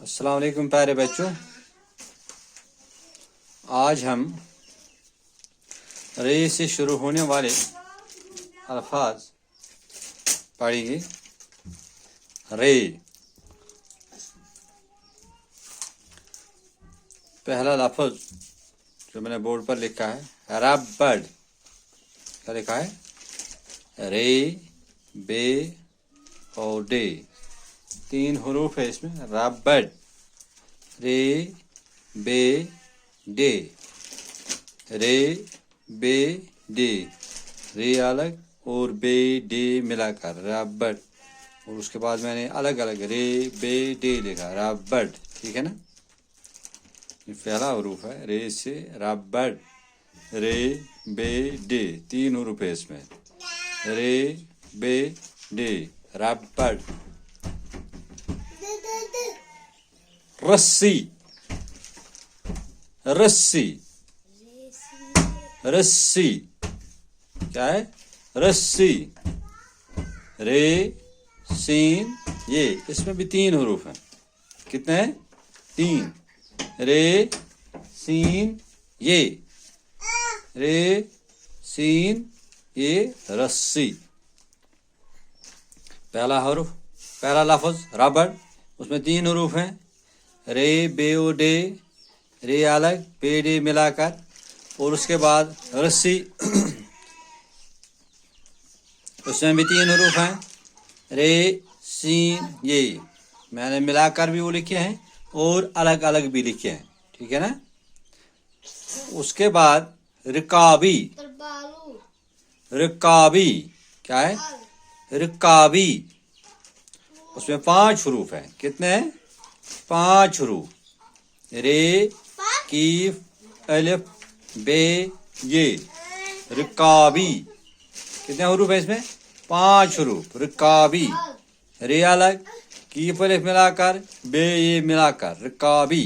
अस्सलाम वालेकुम प्यारे बच्चों, आज हम रे से शुरू होने वाले अल्फाज पढ़ेंगे। रे, पहला लफ्ज जो मैंने बोर्ड पर लिखा है रबड़। क्या लिखा है? रे, बे और डे, 3 हरूफ है इसमें। रबड़, रे, बे, डे। रे, बे, डे, रे अलग और बे डे मिलाकर रबड़। और उसके बाद मैंने अलग अलग रे, बे, डे लिखा, रबड़। ठीक है ना? ये पहला हरूफ है रे से रबड़। रे, बे, डे, 3 हरूफ है इसमें। रे, बे, डे, रबड़। रस्सी, रस्सी, रस्सी। क्या है? रस्सी। रे, सीन, ये, इसमें भी 3 हरूफ हैं। कितने हैं? 3। रे, सीन, ये। रे, सीन, ये, रस्सी। पहला हरूफ, पहला लफ्ज रबड़, उसमें 3 हरूफ हैं। रे, बे और डे, रे अलग, बे डे मिलाकर। और उसके बाद रस्सी, उसमें भी 3 हरूफ हैं। रे, सीन, ये। मैंने मिलाकर भी वो लिखे हैं और अलग अलग भी लिखे हैं। ठीक है ना? उसके बाद रिकाबी, रिकाबी। क्या है? रिकाबी। उसमें 5 हरूफ हैं। कितने हैं? 5 हरूफ। रे, कीफ, अलिफ, बे, ये, रिकाबी। कितने हरूफ है इसमें? 5 हरूफ। रिकाबी। रे अलग, कीफ अलिफ मिलाकर, बे ये मिलाकर, रिकाबी।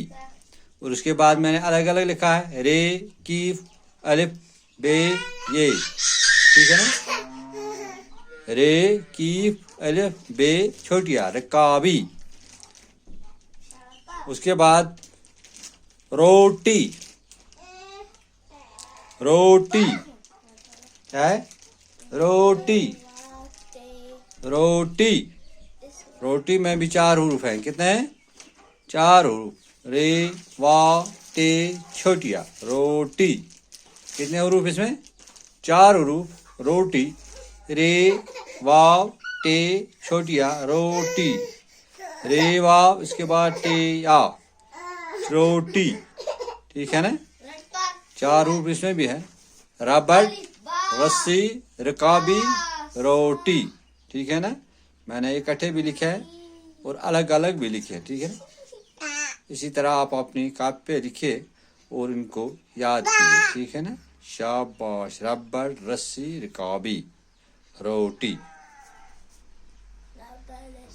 और उसके बाद मैंने अलग अलग लिखा है। रे, कीफ, अलिफ, बे, ये। ठीक है ना? रे, कीफ, अलिफ, बे, छोटिया, रिकाबी। उसके बाद रोटी, रोटी। क्या है? रोटी, रोटी। रोटी में भी 4 हरूफ हैं। कितने हैं? 4 हरूफ। रे, वा, टे, छोटिया, रोटी। कितने हरूफ इसमें? 4 हरूफ। रोटी, रे, वाव, टे, छोटिया, रोटी। रे, वाव, इसके बाद टे, या, रोटी। ठीक है ना? 4 हरूफ इसमें भी है। रबड़, रस्सी, रिकाबी, रोटी। ठीक है ना? मैंने इकट्ठे भी लिखे हैं और अलग अलग भी लिखे हैं। ठीक है ना? इसी तरह आप अपनी कॉपी पे लिखिए और इनको याद कीजिए। ठीक है ना? शाबाश। रबड़, रस्सी, रिकाबी, रोटी।